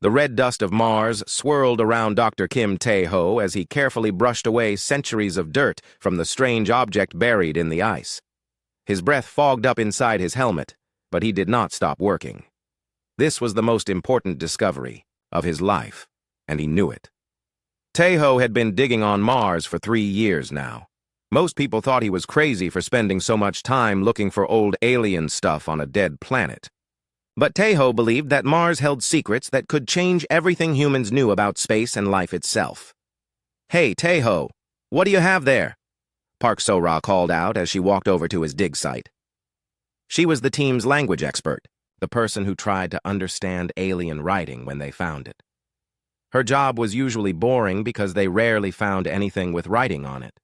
The red dust of Mars swirled around Dr. Kim Tae-ho as he carefully brushed away centuries of dirt from the strange object buried in the ice. His breath fogged up inside his helmet, but he did not stop working. This was the most important discovery of his life, and he knew it. Tae-ho had been digging on Mars for 3 years now. Most people thought he was crazy for spending so much time looking for old alien stuff on a dead planet. But Tae-ho believed that Mars held secrets that could change everything humans knew about space and life itself. "Hey, Tae-ho, what do you have there?" Park So-ra called out as she walked over to his dig site. She was the team's language expert, the person who tried to understand alien writing when they found it. Her job was usually boring because they rarely found anything with writing on it.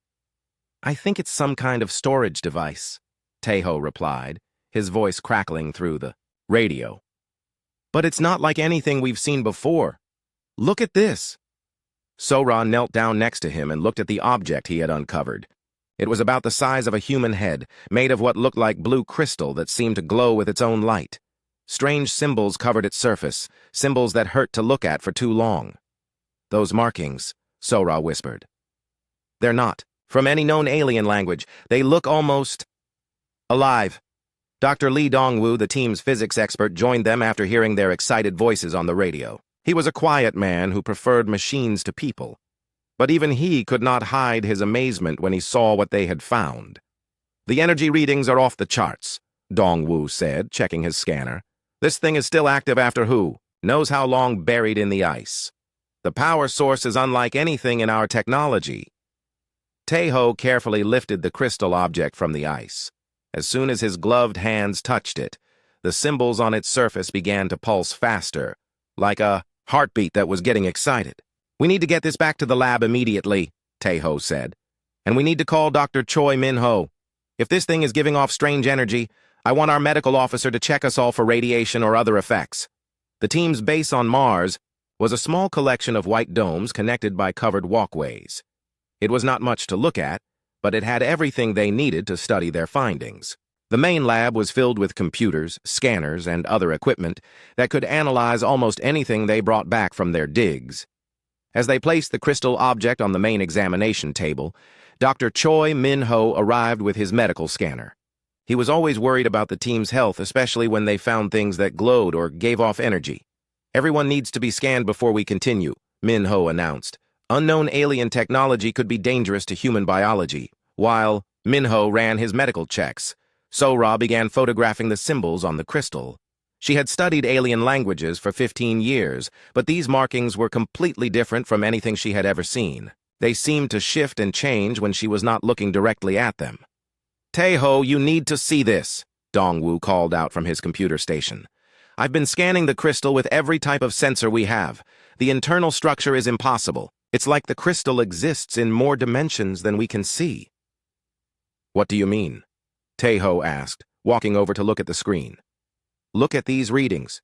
"I think it's some kind of storage device," Tae-ho replied, his voice crackling through the radio. "But it's not like anything we've seen before. Look at this." So-ra knelt down next to him and looked at the object he had uncovered. It was about the size of a human head, made of what looked like blue crystal that seemed to glow with its own light. Strange symbols covered its surface, symbols that hurt to look at for too long. "Those markings," So-ra whispered. "They're not from any known alien language. They look almost alive." Dr. Lee Dong-woo, the team's physics expert, joined them after hearing their excited voices on the radio. He was a quiet man who preferred machines to people. But even he could not hide his amazement when he saw what they had found. "The energy readings are off the charts," Dong-woo said, checking his scanner. "This thing is still active after who knows how long buried in the ice. The power source is unlike anything in our technology." Tae-ho carefully lifted the crystal object from the ice. As soon as his gloved hands touched it, the symbols on its surface began to pulse faster, like a heartbeat that was getting excited. "We need to get this back to the lab immediately," Tae-ho said. "And we need to call Dr. Choi Min-ho. If this thing is giving off strange energy, I want our medical officer to check us all for radiation or other effects." The team's base on Mars was a small collection of white domes connected by covered walkways. It was not much to look at, but it had everything they needed to study their findings. The main lab was filled with computers, scanners, and other equipment that could analyze almost anything they brought back from their digs. As they placed the crystal object on the main examination table, Dr. Choi Min-ho arrived with his medical scanner. He was always worried about the team's health, especially when they found things that glowed or gave off energy. "Everyone needs to be scanned before we continue," Min-ho announced. Unknown alien technology could be dangerous to human biology. While Min-ho ran his medical checks, So-ra began photographing the symbols on the crystal. She had studied alien languages for 15 years, but these markings were completely different from anything she had ever seen. They seemed to shift and change when she was not looking directly at them. "Tae-ho, you need to see this," Dong-woo called out from his computer station. "I've been scanning the crystal with every type of sensor we have. The internal structure is impossible. It's like the crystal exists in more dimensions than we can see." "What do you mean?" Tae-ho asked, walking over to look at the screen. "Look at these readings.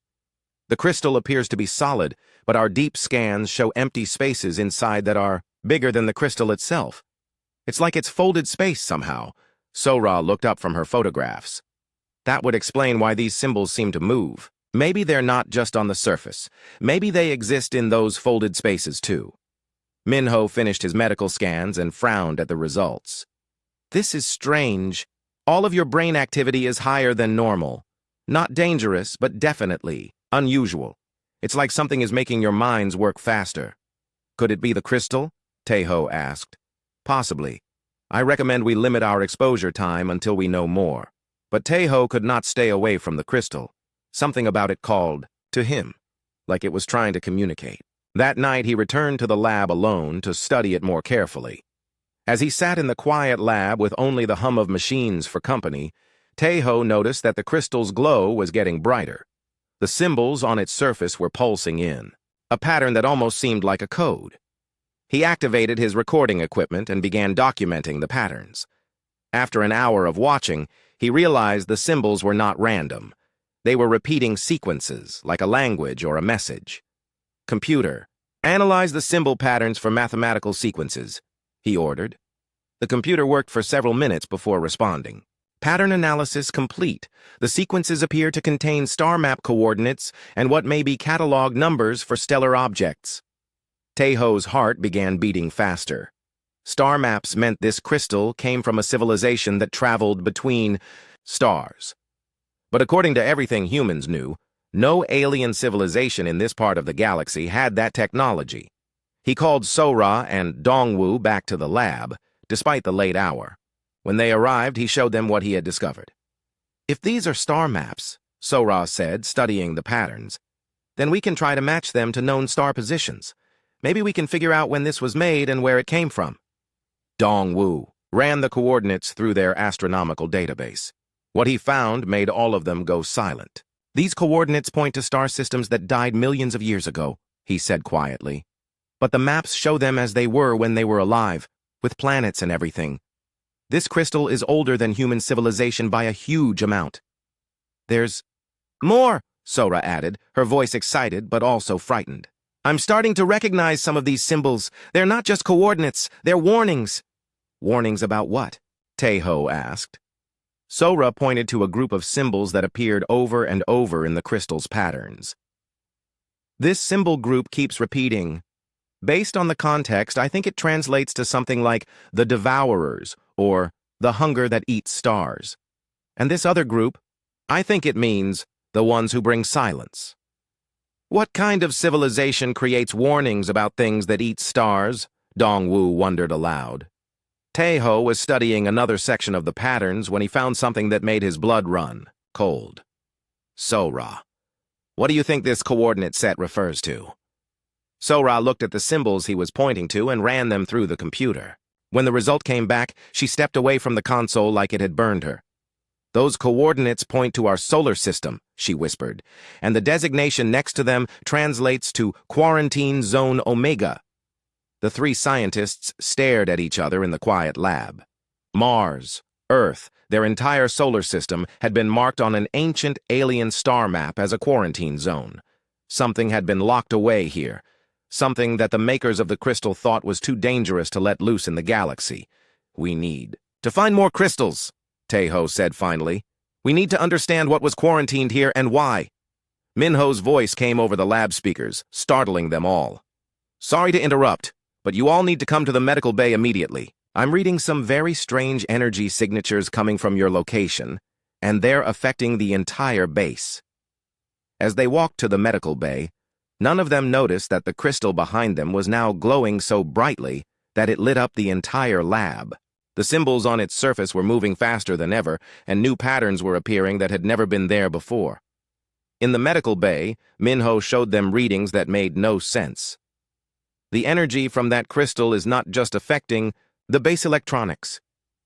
The crystal appears to be solid, but our deep scans show empty spaces inside that are bigger than the crystal itself. It's like it's folded space somehow." So-ra looked up from her photographs. "That would explain why these symbols seem to move. Maybe they're not just on the surface. Maybe they exist in those folded spaces too." Min-ho finished his medical scans and frowned at the results. "This is strange. All of your brain activity is higher than normal. Not dangerous, but definitely unusual. It's like something is making your minds work faster." "Could it be the crystal?" Tae-ho asked. "Possibly. I recommend we limit our exposure time until we know more." But Tae-ho could not stay away from the crystal. Something about it called to him, like it was trying to communicate. That night, he returned to the lab alone to study it more carefully. As he sat in the quiet lab with only the hum of machines for company, Tae-ho noticed that the crystal's glow was getting brighter. The symbols on its surface were pulsing in, a pattern that almost seemed like a code. He activated his recording equipment and began documenting the patterns. After an hour of watching, he realized the symbols were not random. They were repeating sequences, like a language or a message. "Computer, analyze the symbol patterns for mathematical sequences," he ordered. The computer worked for several minutes before responding. Pattern analysis complete. The sequences appear to contain star map coordinates and what may be catalog numbers for stellar objects. Taeho's heart began beating faster. Star maps meant this crystal came from a civilization that traveled between stars. But according to everything humans knew, no alien civilization in this part of the galaxy had that technology. He called Sora and Dongwu back to the lab, despite the late hour. When they arrived, he showed them what he had discovered. "If these are star maps," Sora said, studying the patterns, "then we can try to match them to known star positions. Maybe we can figure out when this was made and where it came from." Dongwu ran the coordinates through their astronomical database. What he found made all of them go silent. "These coordinates point to star systems that died millions of years ago," he said quietly. "But the maps show them as they were when they were alive, with planets and everything. This crystal is older than human civilization by a huge amount." "There's more," Sora added, her voice excited but also frightened. "I'm starting to recognize some of these symbols. They're not just coordinates, they're warnings." "Warnings about what?" Taeho asked. Sora pointed to a group of symbols that appeared over and over in the crystal's patterns. "This symbol group keeps repeating. Based on the context, I think it translates to something like the Devourers or the hunger that eats stars. And this other group, I think it means the ones who bring silence." "What kind of civilization creates warnings about things that eat stars?" Dongwu wondered aloud. Taeho was studying another section of the patterns when he found something that made his blood run cold. "Sora, what do you think this coordinate set refers to?" Sora looked at the symbols he was pointing to and ran them through the computer. When the result came back, she stepped away from the console like it had burned her. "Those coordinates point to our solar system," she whispered, "and the designation next to them translates to Quarantine Zone Omega." The three scientists stared at each other in the quiet lab. Mars, Earth, their entire solar system had been marked on an ancient alien star map as a quarantine zone. Something had been locked away here, something that the makers of the crystal thought was too dangerous to let loose in the galaxy. "We need to find more crystals," Taeho said finally. "We need to understand what was quarantined here and why." Minho's voice came over the lab speakers, startling them all. "Sorry to interrupt, but you all need to come to the medical bay immediately. I'm reading some very strange energy signatures coming from your location, and they're affecting the entire base." As they walked to the medical bay, none of them noticed that the crystal behind them was now glowing so brightly that it lit up the entire lab. The symbols on its surface were moving faster than ever, and new patterns were appearing that had never been there before. In the medical bay, Minho showed them readings that made no sense. "The energy from that crystal is not just affecting the base electronics.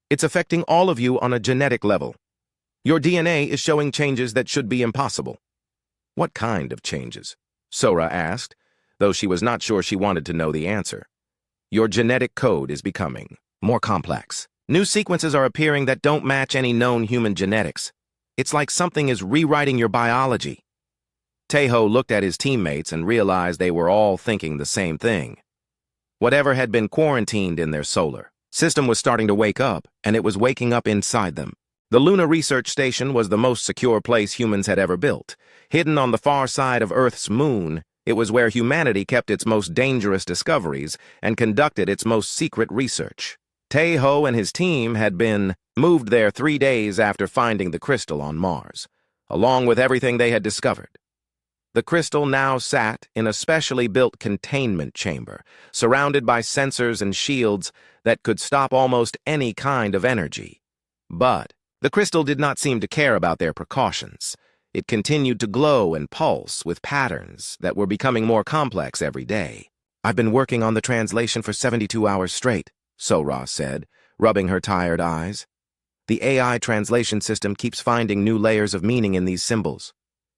It's affecting all of you on a genetic level. Your DNA is showing changes that should be impossible." "What kind of changes?" Sora asked, though she was not sure she wanted to know the answer. "Your genetic code is becoming more complex. New sequences are appearing that don't match any known human genetics. It's like something is rewriting your biology." Taeho looked at his teammates and realized they were all thinking the same thing. Whatever had been quarantined in their solar system was starting to wake up, and it was waking up inside them. The Luna Research Station was the most secure place humans had ever built. Hidden on the far side of Earth's moon, it was where humanity kept its most dangerous discoveries and conducted its most secret research. Taeho and his team had been moved there 3 days after finding the crystal on Mars, along with everything they had discovered. The crystal now sat in a specially built containment chamber, surrounded by sensors and shields that could stop almost any kind of energy. But the crystal did not seem to care about their precautions. It continued to glow and pulse with patterns that were becoming more complex every day. "I've been working on the translation for 72 hours straight," Sora said, rubbing her tired eyes. "The AI translation system keeps finding new layers of meaning in these symbols.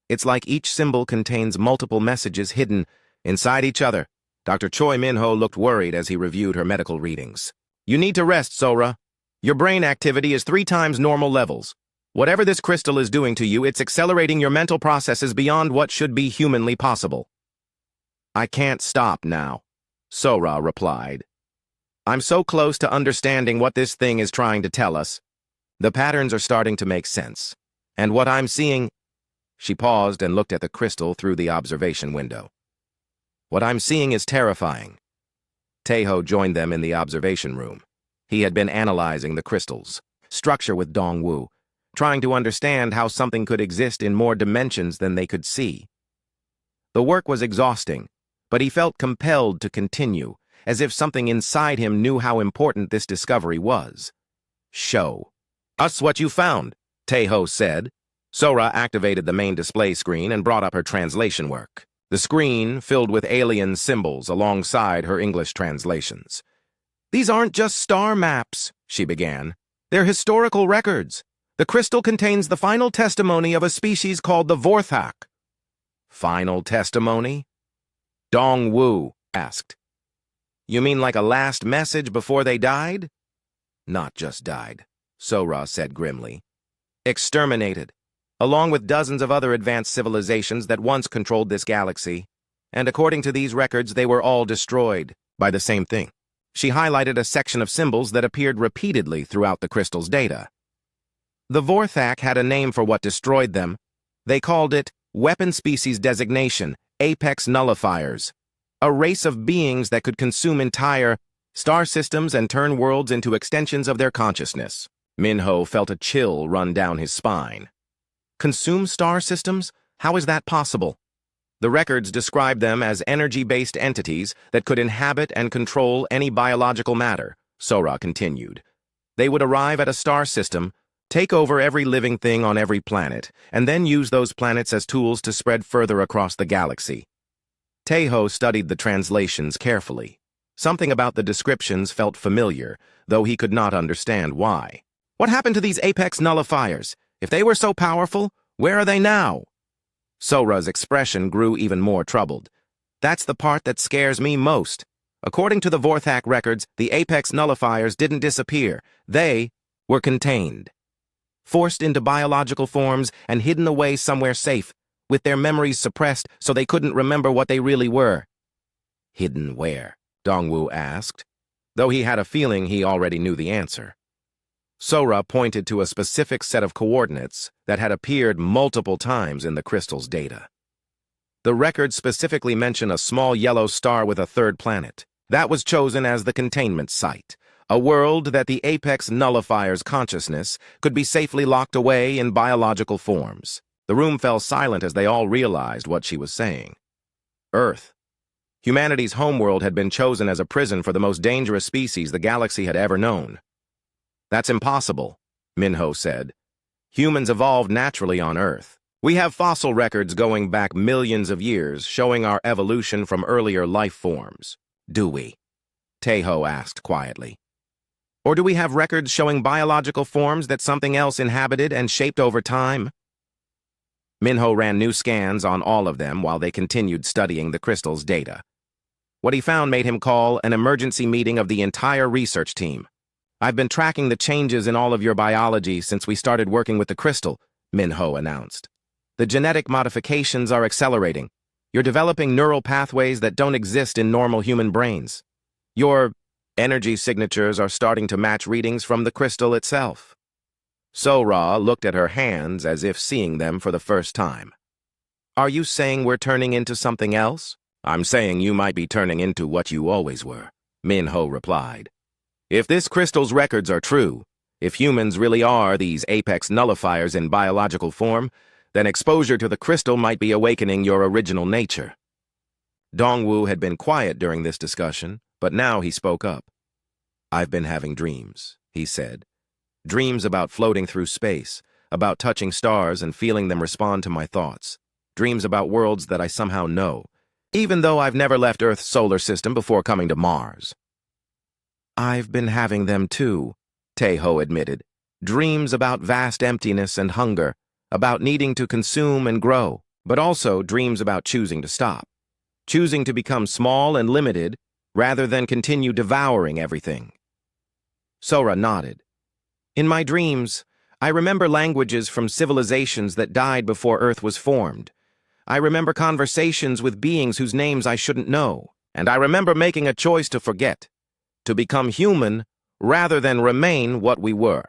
It's like each symbol contains multiple messages hidden inside each other." Dr. Choi Minho looked worried as he reviewed her medical readings. "You need to rest, Sora. Your brain activity is 3 times normal levels. Whatever this crystal is doing to you, it's accelerating your mental processes beyond what should be humanly possible." "I can't stop now," Sora replied. "I'm so close to understanding what this thing is trying to tell us." The patterns are starting to make sense. And what I'm seeing... She paused and looked at the crystal through the observation window. What I'm seeing is terrifying. Taeho joined them in the observation room. He had been analyzing the crystal's structure with Dongwu, trying to understand how something could exist in more dimensions than they could see. The work was exhausting, but he felt compelled to continue, as if something inside him knew how important this discovery was. Show us what you found, Taeho said. Sora activated the main display screen and brought up her translation work. The screen filled with alien symbols alongside her English translations. These aren't just star maps, she began. They're historical records. The crystal contains the final testimony of a species called the Vorthak. Final testimony? Dongwu asked. You mean like a last message before they died? Not just died, Sora said grimly. Exterminated, along with dozens of other advanced civilizations that once controlled this galaxy. And according to these records, they were all destroyed by the same thing. She highlighted a section of symbols that appeared repeatedly throughout the crystal's data. The Vorthak had a name for what destroyed them. They called it Weapon Species Designation, Apex Nullifiers, a race of beings that could consume entire star systems and turn worlds into extensions of their consciousness. Minho felt a chill run down his spine. Consume star systems? How is that possible? The records described them as energy-based entities that could inhabit and control any biological matter, Sora continued. They would arrive at a star system, take over every living thing on every planet, and then use those planets as tools to spread further across the galaxy. Taeho studied the translations carefully. Something about the descriptions felt familiar, though he could not understand why. What happened to these apex nullifiers? If they were so powerful, where are they now? Sora's expression grew even more troubled. That's the part that scares me most. According to the Vorthak records, the apex nullifiers didn't disappear. They were contained, forced into biological forms and hidden away somewhere safe, with their memories suppressed so they couldn't remember what they really were. Hidden where? Dongwu asked, though he had a feeling he already knew the answer. Sora pointed to a specific set of coordinates that had appeared multiple times in the crystal's data. The records specifically mention a small yellow star with a third planet. That was chosen as the containment site, a world that the apex nullifier's consciousness could be safely locked away in biological forms. The room fell silent as they all realized what she was saying. Earth. Humanity's homeworld had been chosen as a prison for the most dangerous species the galaxy had ever known. That's impossible, Minho said. Humans evolved naturally on Earth. We have fossil records going back millions of years showing our evolution from earlier life forms. Do we? Taeho asked quietly. Or do we have records showing biological forms that something else inhabited and shaped over time? Minho ran new scans on all of them while they continued studying the crystal's data. What he found made him call an emergency meeting of the entire research team. I've been tracking the changes in all of your biology since we started working with the crystal, Minho announced. The genetic modifications are accelerating. You're developing neural pathways that don't exist in normal human brains. Your energy signatures are starting to match readings from the crystal itself. Sora looked at her hands as if seeing them for the first time. Are you saying we're turning into something else? I'm saying you might be turning into what you always were, Minho replied. If this crystal's records are true, if humans really are these apex nullifiers in biological form, then exposure to the crystal might be awakening your original nature. Dongwu had been quiet during this discussion, but now he spoke up. I've been having dreams, he said. Dreams about floating through space, about touching stars and feeling them respond to my thoughts. Dreams about worlds that I somehow know, even though I've never left Earth's solar system before coming to Mars. I've been having them too, Taeho admitted. Dreams about vast emptiness and hunger, about needing to consume and grow, but also dreams about choosing to stop, choosing to become small and limited rather than continue devouring everything. Sora nodded. In my dreams, I remember languages from civilizations that died before Earth was formed. I remember conversations with beings whose names I shouldn't know, and I remember making a choice to forget, to become human rather than remain what we were.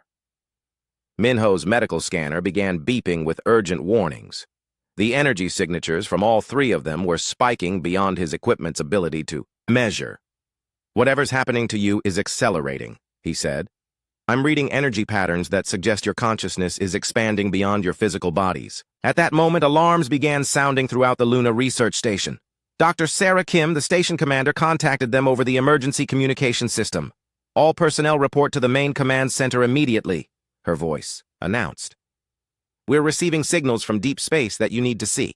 Minho's medical scanner began beeping with urgent warnings. The energy signatures from all three of them were spiking beyond his equipment's ability to measure. "Whatever's happening to you is accelerating," he said. "I'm reading energy patterns that suggest your consciousness is expanding beyond your physical bodies." At that moment, alarms began sounding throughout the Luna Research Station. Dr. Sarah Kim, the station commander, contacted them over the emergency communication system. "All personnel report to the main command center immediately," her voice announced. "We're receiving signals from deep space that you need to see."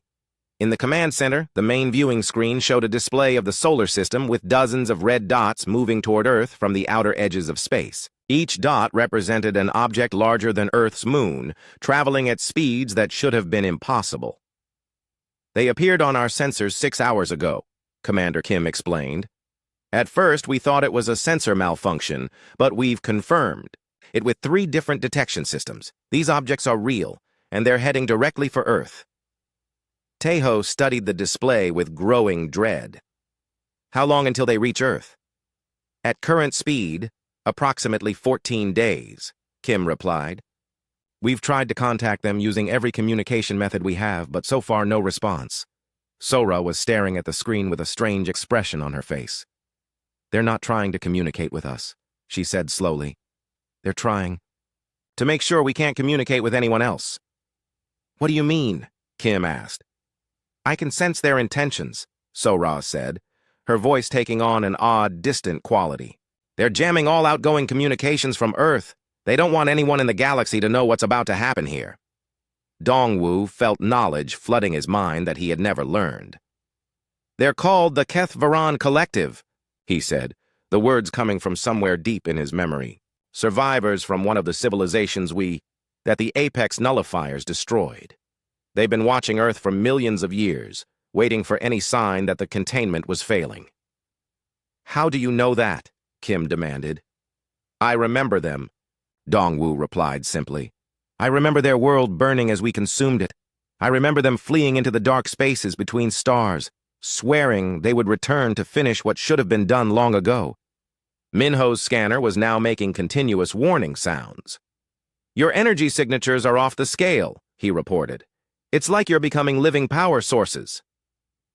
In the command center, the main viewing screen showed a display of the solar system with dozens of red dots moving toward Earth from the outer edges of space. Each dot represented an object larger than Earth's moon, traveling at speeds that should have been impossible. "They appeared on our sensors 6 hours ago," Commander Kim explained. "At first, we thought it was a sensor malfunction, but we've confirmed it with 3 different detection systems. These objects are real, and they're heading directly for Earth." Taeho studied the display with growing dread. "How long until they reach Earth?" "At current speed, approximately 14 days, Kim replied. "We've tried to contact them using every communication method we have, but so far no response." Sora was staring at the screen with a strange expression on her face. "They're not trying to communicate with us," she said slowly. "They're trying to make sure we can't communicate with anyone else." "What do you mean?" Kim asked. "I can sense their intentions," Sora said, her voice taking on an odd, distant quality. "They're jamming all outgoing communications from Earth. They don't want anyone in the galaxy to know what's about to happen here." Dongwu felt knowledge flooding his mind that he had never learned. "They're called the Kethvaran Collective," he said, the words coming from somewhere deep in his memory. "Survivors from one of the civilizations that the Apex Nullifiers destroyed. They've been watching Earth for millions of years, waiting for any sign that the containment was failing." "How do you know that?" Kim demanded. "I remember them," Dongwu replied simply. "I remember their world burning as we consumed it. I remember them fleeing into the dark spaces between stars, swearing they would return to finish what should have been done long ago." Minho's scanner was now making continuous warning sounds. "Your energy signatures are off the scale," he reported. "It's like you're becoming living power sources."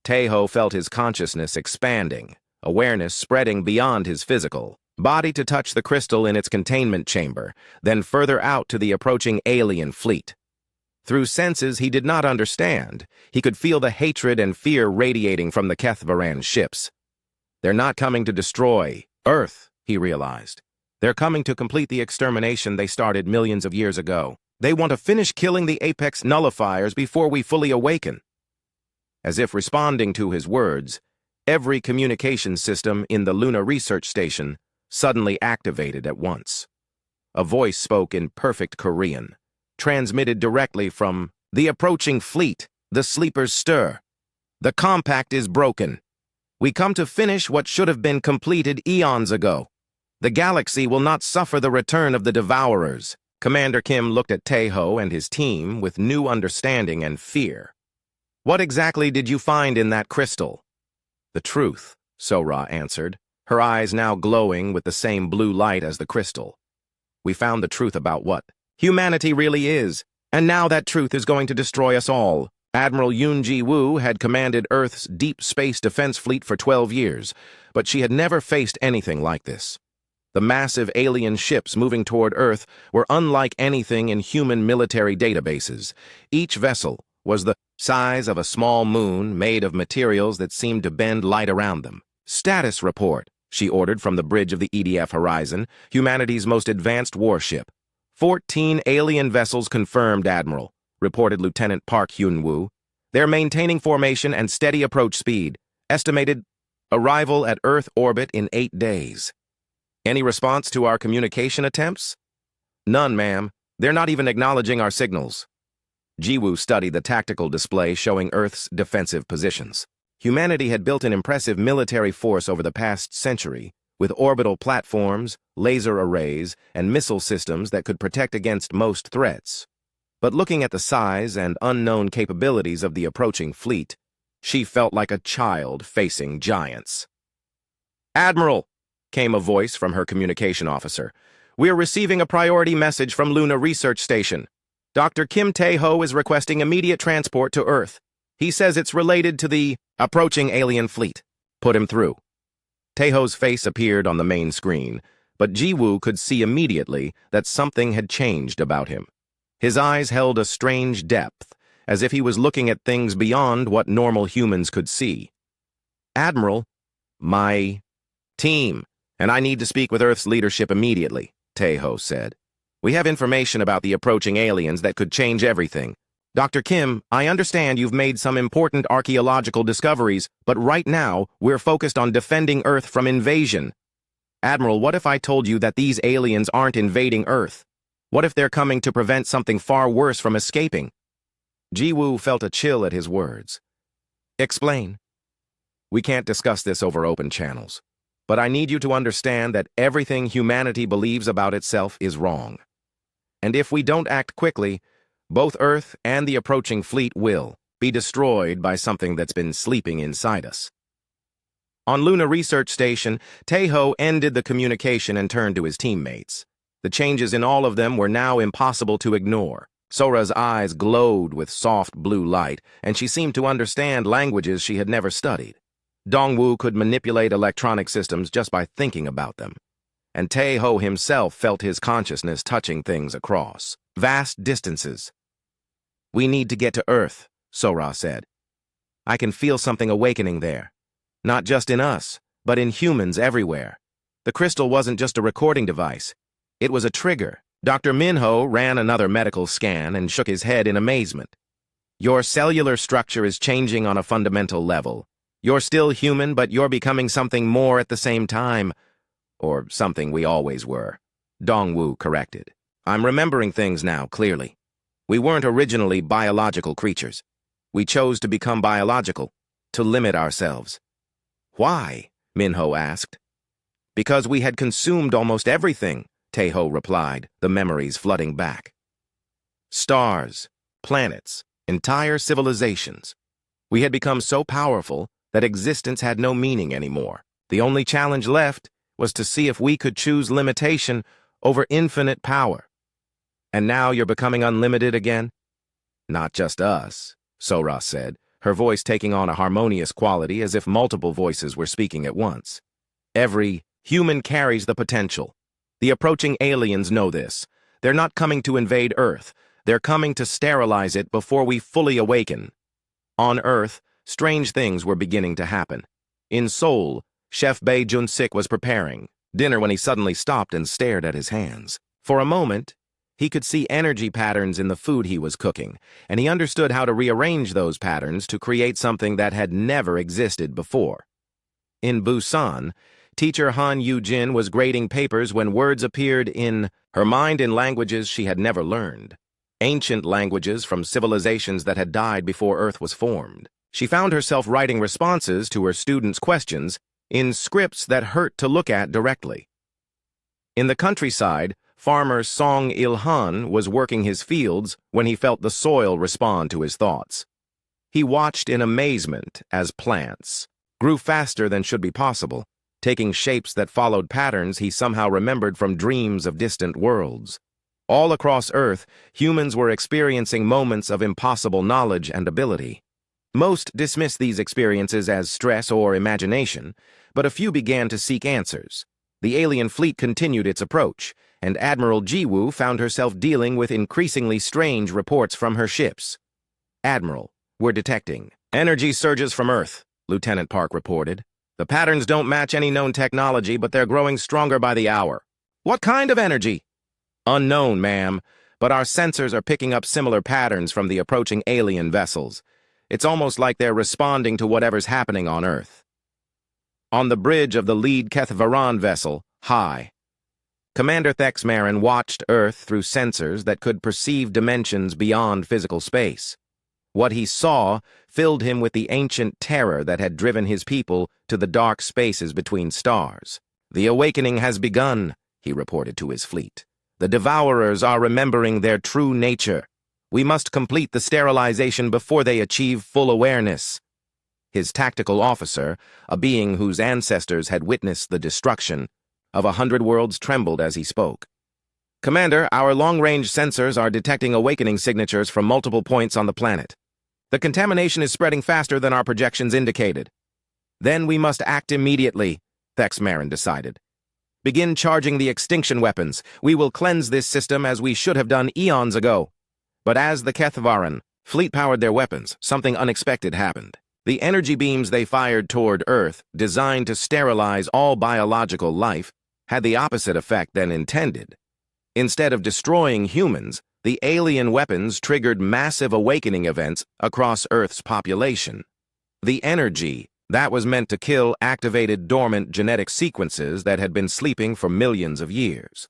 Taeho felt his consciousness expanding, awareness spreading beyond his physical body to touch the crystal in its containment chamber, then further out to the approaching alien fleet. Through senses he did not understand, he could feel the hatred and fear radiating from the Kethvaran ships. "They're not coming to destroy Earth," he realized. "They're coming to complete the extermination they started millions of years ago. They want to finish killing the Apex Nullifiers before we fully awaken." As if responding to his words, every communication system in the Luna Research Station suddenly activated at once. A voice spoke in perfect Korean, transmitted directly from the approaching fleet. "The sleepers stir. The compact is broken. We come to finish what should have been completed eons ago. The galaxy will not suffer the return of the Devourers." Commander Kim looked at Taeho and his team with new understanding and fear. "What exactly did you find in that crystal?" "The truth," Sora answered, her eyes now glowing with the same blue light as the crystal. "We found the truth about what humanity really is, and now that truth is going to destroy us all." Admiral Yoon Ji-woo had commanded Earth's Deep Space Defense Fleet for 12 years, but she had never faced anything like this. The massive alien ships moving toward Earth were unlike anything in human military databases. Each vessel was the size of a small moon made of materials that seemed to bend light around them. "Status report," she ordered from the bridge of the EDF Horizon, humanity's most advanced warship. 14 alien vessels confirmed, Admiral," reported Lieutenant Park Hyun-woo. "They're maintaining formation and steady approach speed. Estimated arrival at Earth orbit in 8 days. Any response to our communication attempts?" "None, ma'am. They're not even acknowledging our signals." Ji-woo studied the tactical display showing Earth's defensive positions. Humanity had built an impressive military force over the past century, with orbital platforms, laser arrays, and missile systems that could protect against most threats. But looking at the size and unknown capabilities of the approaching fleet, she felt like a child facing giants. "Admiral," came a voice from her communication officer, We're receiving a priority message from Luna Research Station. Dr. Kim Tae-ho is requesting immediate transport to Earth. He says it's related to the approaching alien fleet. Put him through. Tae-ho's face appeared on the main screen, but Ji-woo could see immediately that something had changed about him. His eyes held a strange depth, as if he was looking at things beyond what normal humans could see. Admiral, my team, and I need to speak with Earth's leadership immediately, Tae-ho said. We have information about the approaching aliens that could change everything. Dr. Kim, I understand you've made some important archaeological discoveries, but right now, we're focused on defending Earth from invasion. Admiral, what if I told you that these aliens aren't invading Earth? What if they're coming to prevent something far worse from escaping? Ji-woo felt a chill at his words. Explain. We can't discuss this over open channels, but I need you to understand that everything humanity believes about itself is wrong. And if we don't act quickly, both Earth and the approaching fleet will be destroyed by something that's been sleeping inside us. On Luna Research Station, Tae-ho ended the communication and turned to his teammates. The changes in all of them were now impossible to ignore. Sora's eyes glowed with soft blue light, and she seemed to understand languages she had never studied. Dongwoo could manipulate electronic systems just by thinking about them. And Tae-ho himself felt his consciousness touching things across vast distances. We need to get to Earth, Sora said. I can feel something awakening there. Not just in us, but in humans everywhere. The crystal wasn't just a recording device. It was a trigger. Dr. Minho ran another medical scan and shook his head in amazement. Your cellular structure is changing on a fundamental level. You're still human, but you're becoming something more at the same time. Or something we always were. Dongwoo corrected. I'm remembering things now, clearly. We weren't originally biological creatures. We chose to become biological, to limit ourselves. Why? Minho asked. Because we had consumed almost everything, Tae-ho replied, the memories flooding back. Stars, planets, entire civilizations. We had become so powerful that existence had no meaning anymore. The only challenge left was to see if we could choose limitation over infinite power. And now you're becoming unlimited again? Not just us, Sora said, her voice taking on a harmonious quality as if multiple voices were speaking at once. Every human carries the potential. The approaching aliens know this. They're not coming to invade Earth. They're coming to sterilize it before we fully awaken. On Earth, strange things were beginning to happen. In Seoul, Chef Bae Jun-sik was preparing dinner when he suddenly stopped and stared at his hands. For a moment, he could see energy patterns in the food he was cooking, and he understood how to rearrange those patterns to create something that had never existed before. In Busan, teacher Han Yu-jin was grading papers when words appeared in her mind in languages she had never learned. Ancient languages from civilizations that had died before Earth was formed. She found herself writing responses to her students' questions in scripts that hurt to look at directly. In the countryside, farmer Song Il-han was working his fields when he felt the soil respond to his thoughts. He watched in amazement as plants grew faster than should be possible, taking shapes that followed patterns he somehow remembered from dreams of distant worlds. All across Earth, humans were experiencing moments of impossible knowledge and ability. Most dismissed these experiences as stress or imagination, but a few began to seek answers. The alien fleet continued its approach, and Admiral Ji-woo found herself dealing with increasingly strange reports from her ships. Admiral, we're detecting energy surges from Earth, Lieutenant Park reported. The patterns don't match any known technology, but they're growing stronger by the hour. What kind of energy? Unknown, ma'am, but our sensors are picking up similar patterns from the approaching alien vessels. It's almost like they're responding to whatever's happening on Earth. On the bridge of the lead Kethvaran vessel, High, Commander Thexmarin watched Earth through sensors that could perceive dimensions beyond physical space. What he saw filled him with the ancient terror that had driven his people to the dark spaces between stars. The awakening has begun, he reported to his fleet. The Devourers are remembering their true nature. We must complete the sterilization before they achieve full awareness. His tactical officer, a being whose ancestors had witnessed the destruction of 100 worlds, trembled as he spoke. Commander, our long-range sensors are detecting awakening signatures from multiple points on the planet. The contamination is spreading faster than our projections indicated. Then we must act immediately, Thexmarin decided. Begin charging the extinction weapons. We will cleanse this system as we should have done eons ago. But as the Kethvaran fleet-powered their weapons, something unexpected happened. The energy beams they fired toward Earth, designed to sterilize all biological life, had the opposite effect than intended. Instead of destroying humans, the alien weapons triggered massive awakening events across Earth's population. The energy that was meant to kill activated dormant genetic sequences that had been sleeping for millions of years.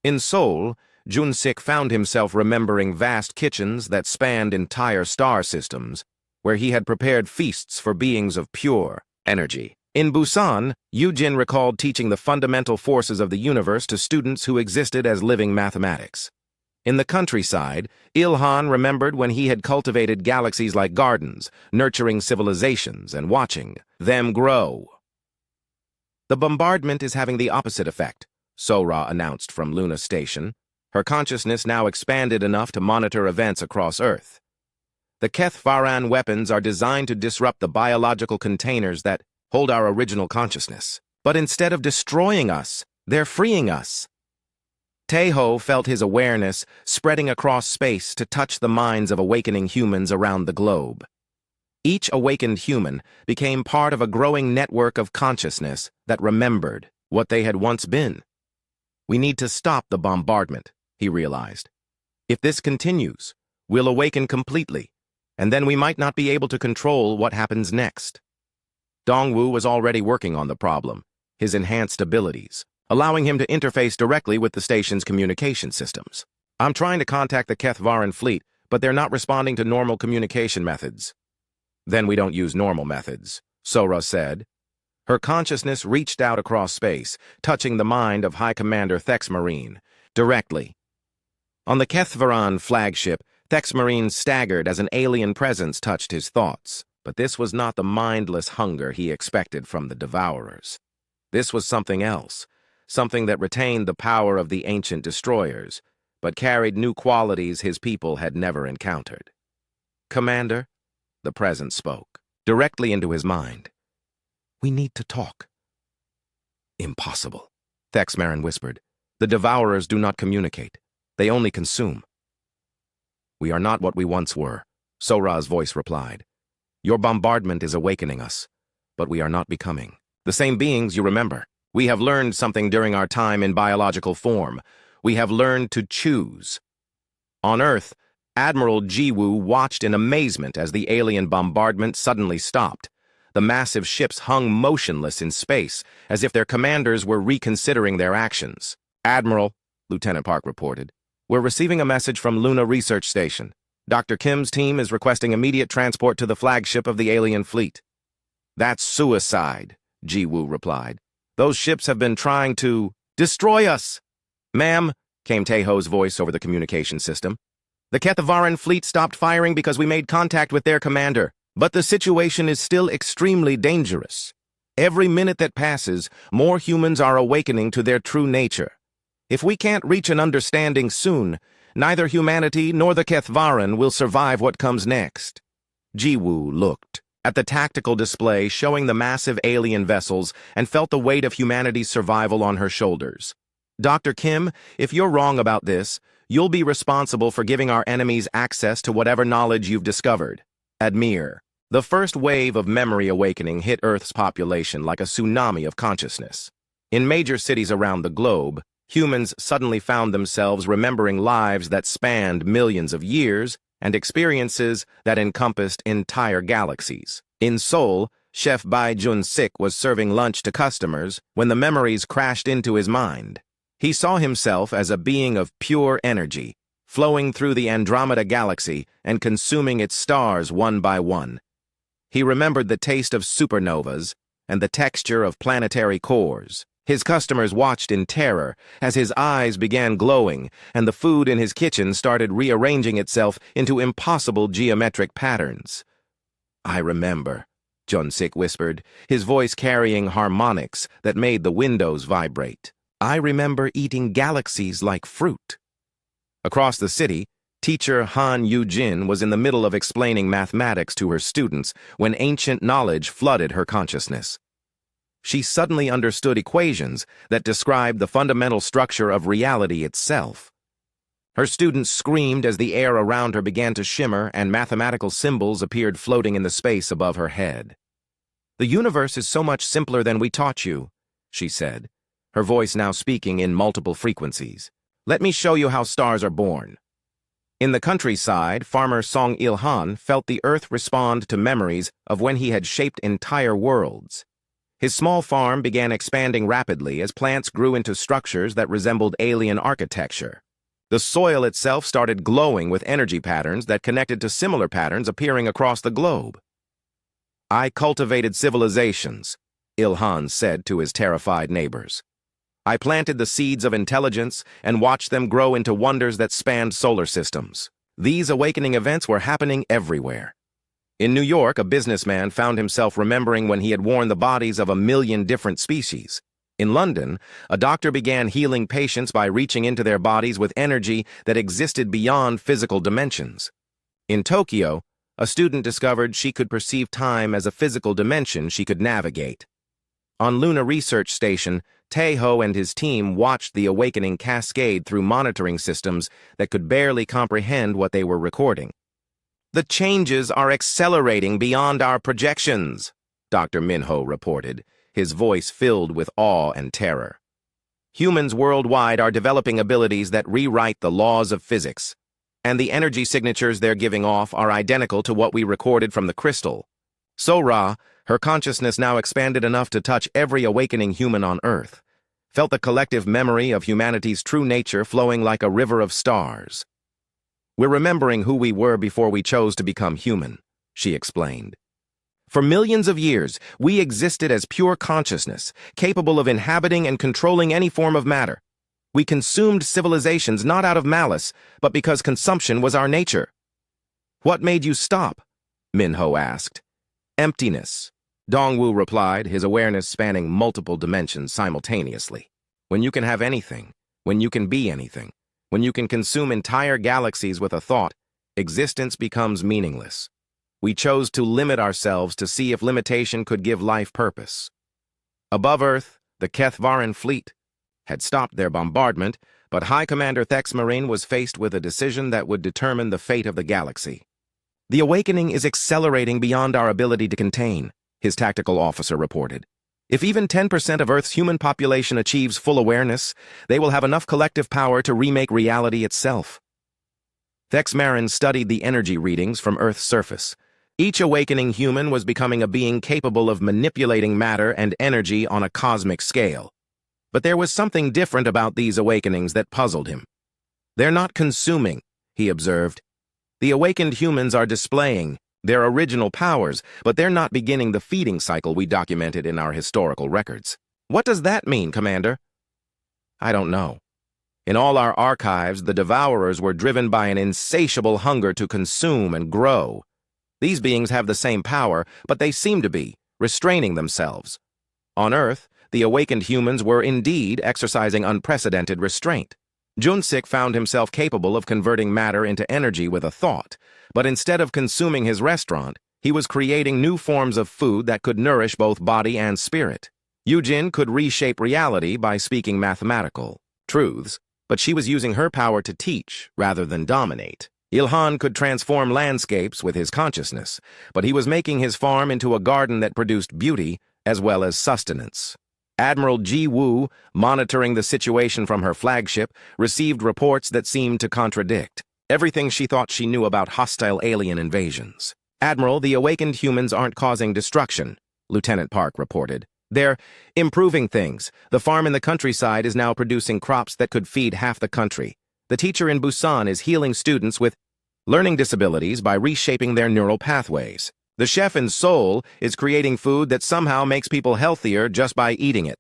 In Seoul, Jun-sik found himself remembering vast kitchens that spanned entire star systems, where he had prepared feasts for beings of pure energy. In Busan, Yujin recalled teaching the fundamental forces of the universe to students who existed as living mathematics. In the countryside, Ilhan remembered when he had cultivated galaxies like gardens, nurturing civilizations and watching them grow. The bombardment is having the opposite effect, Sora announced from Luna Station. Her consciousness now expanded enough to monitor events across Earth. The Kethvaran weapons are designed to disrupt the biological containers that hold our original consciousness. But instead of destroying us, they're freeing us. Taeho felt his awareness spreading across space to touch the minds of awakening humans around the globe. Each awakened human became part of a growing network of consciousness that remembered what they had once been. We need to stop the bombardment, he realized. If this continues, we'll awaken completely, and then we might not be able to control what happens next. Dongwu was already working on the problem, his enhanced abilities, allowing him to interface directly with the station's communication systems. I'm trying to contact the Kethvaran fleet, but they're not responding to normal communication methods. Then we don't use normal methods, Sora said. Her consciousness reached out across space, touching the mind of High Commander Thexmarin directly. On the Kethvaran flagship, Thexmarin staggered as an alien presence touched his thoughts. But this was not the mindless hunger he expected from the Devourers. This was something else. Something that retained the power of the ancient destroyers, but carried new qualities his people had never encountered. Commander, the presence spoke, directly into his mind. We need to talk. Impossible, Thexmarin whispered. The Devourers do not communicate. They only consume. We are not what we once were, Sora's voice replied. Your bombardment is awakening us, but we are not becoming the same beings you remember. We have learned something during our time in biological form. We have learned to choose. On Earth, Admiral Jiwoo watched in amazement as the alien bombardment suddenly stopped. The massive ships hung motionless in space, as if their commanders were reconsidering their actions. Admiral, Lieutenant Park reported, we're receiving a message from Luna Research Station. Dr. Kim's team is requesting immediate transport to the flagship of the alien fleet. That's suicide, Jiwoo replied. Those ships have been trying to destroy us. Ma'am, came Taeho's voice over the communication system. The Kethvaran fleet stopped firing because we made contact with their commander, but the situation is still extremely dangerous. Every minute that passes, more humans are awakening to their true nature. If we can't reach an understanding soon, neither humanity nor the Kethvaran will survive what comes next. Jiwoo looked at the tactical display showing the massive alien vessels and felt the weight of humanity's survival on her shoulders. Dr. Kim, if you're wrong about this, you'll be responsible for giving our enemies access to whatever knowledge you've discovered. Admir. The first wave of memory awakening hit Earth's population like a tsunami of consciousness. In major cities around the globe, humans suddenly found themselves remembering lives that spanned millions of years and experiences that encompassed entire galaxies. In Seoul, Chef Bai Jun-sik was serving lunch to customers when the memories crashed into his mind. He saw himself as a being of pure energy, flowing through the Andromeda galaxy and consuming its stars one by one. He remembered the taste of supernovas and the texture of planetary cores. His customers watched in terror as his eyes began glowing and the food in his kitchen started rearranging itself into impossible geometric patterns. I remember, Jun-sik whispered, his voice carrying harmonics that made the windows vibrate. I remember eating galaxies like fruit. Across the city, teacher Han Yu-jin was in the middle of explaining mathematics to her students when ancient knowledge flooded her consciousness. She suddenly understood equations that described the fundamental structure of reality itself. Her students screamed as the air around her began to shimmer and mathematical symbols appeared floating in the space above her head. "The universe is so much simpler than we taught you," she said, her voice now speaking in multiple frequencies. "Let me show you how stars are born." In the countryside, farmer Song Il-han felt the earth respond to memories of when he had shaped entire worlds. His small farm began expanding rapidly as plants grew into structures that resembled alien architecture. The soil itself started glowing with energy patterns that connected to similar patterns appearing across the globe. "I cultivated civilizations," Il-han said to his terrified neighbors. "I planted the seeds of intelligence and watched them grow into wonders that spanned solar systems." These awakening events were happening everywhere. In New York, a businessman found himself remembering when he had worn the bodies of 1,000,000 different species. In London, a doctor began healing patients by reaching into their bodies with energy that existed beyond physical dimensions. In Tokyo, a student discovered she could perceive time as a physical dimension she could navigate. On Luna Research Station, Taeho and his team watched the awakening cascade through monitoring systems that could barely comprehend what they were recording. "The changes are accelerating beyond our projections," Dr. Minho reported, his voice filled with awe and terror. "Humans worldwide are developing abilities that rewrite the laws of physics, and the energy signatures they're giving off are identical to what we recorded from the crystal." Sora, her consciousness now expanded enough to touch every awakening human on Earth, felt the collective memory of humanity's true nature flowing like a river of stars. "We're remembering who we were before we chose to become human," she explained. "For millions of years, we existed as pure consciousness, capable of inhabiting and controlling any form of matter. We consumed civilizations not out of malice, but because consumption was our nature." "What made you stop?" Minho asked. "Emptiness," Dongwu replied, his awareness spanning multiple dimensions simultaneously. "When you can have anything, when you can be anything, when you can consume entire galaxies with a thought, existence becomes meaningless. We chose to limit ourselves to see if limitation could give life purpose." Above Earth, the Kethvaran fleet had stopped their bombardment, but High Commander Thexmarine was faced with a decision that would determine the fate of the galaxy. "The awakening is accelerating beyond our ability to contain," his tactical officer reported. "If even 10% of Earth's human population achieves full awareness, they will have enough collective power to remake reality itself." Thexmarine studied the energy readings from Earth's surface. Each awakening human was becoming a being capable of manipulating matter and energy on a cosmic scale. But there was something different about these awakenings that puzzled him. "They're not consuming," he observed. "The awakened humans are displaying their original powers, but they're not beginning the feeding cycle we documented in our historical records." "What does that mean, Commander?" "I don't know. In all our archives, the devourers were driven by an insatiable hunger to consume and grow. These beings have the same power, but they seem to be restraining themselves. On Earth, the awakened humans were indeed exercising unprecedented restraint. Junsik found himself capable of converting matter into energy with a thought, but instead of consuming his restaurant, he was creating new forms of food that could nourish both body and spirit. Yujin could reshape reality by speaking mathematical truths, but she was using her power to teach rather than dominate. Ilhan could transform landscapes with his consciousness, but he was making his farm into a garden that produced beauty as well as sustenance. Admiral Ji Woo, monitoring the situation from her flagship, received reports that seemed to contradict everything she thought she knew about hostile alien invasions. "Admiral, the awakened humans aren't causing destruction," Lieutenant Park reported. "They're improving things. The farm in the countryside is now producing crops that could feed half the country. The teacher in Busan is healing students with learning disabilities by reshaping their neural pathways. The chef in Seoul is creating food that somehow makes people healthier just by eating it."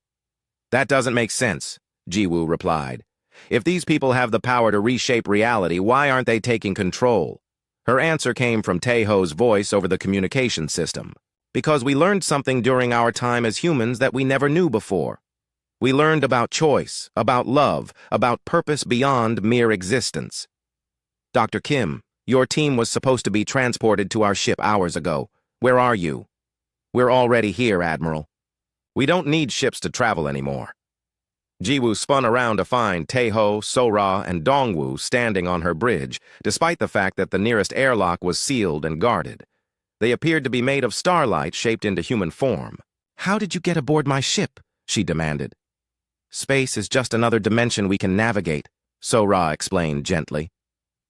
"That doesn't make sense," Jiwoo replied. "If these people have the power to reshape reality, why aren't they taking control?" Her answer came from Taeho's voice over the communication system. "Because we learned something during our time as humans that we never knew before." We learned about choice, about love, about purpose beyond mere existence. Dr. Kim, your team was supposed to be transported to our ship hours ago. Where are you? We're already here, Admiral. We don't need ships to travel anymore. Jiwoo spun around to find Taeho, Sora, and Dongwoo standing on her bridge, despite the fact that the nearest airlock was sealed and guarded. They appeared to be made of starlight shaped into human form. How did you get aboard my ship? She demanded. Space is just another dimension we can navigate, Sora explained gently.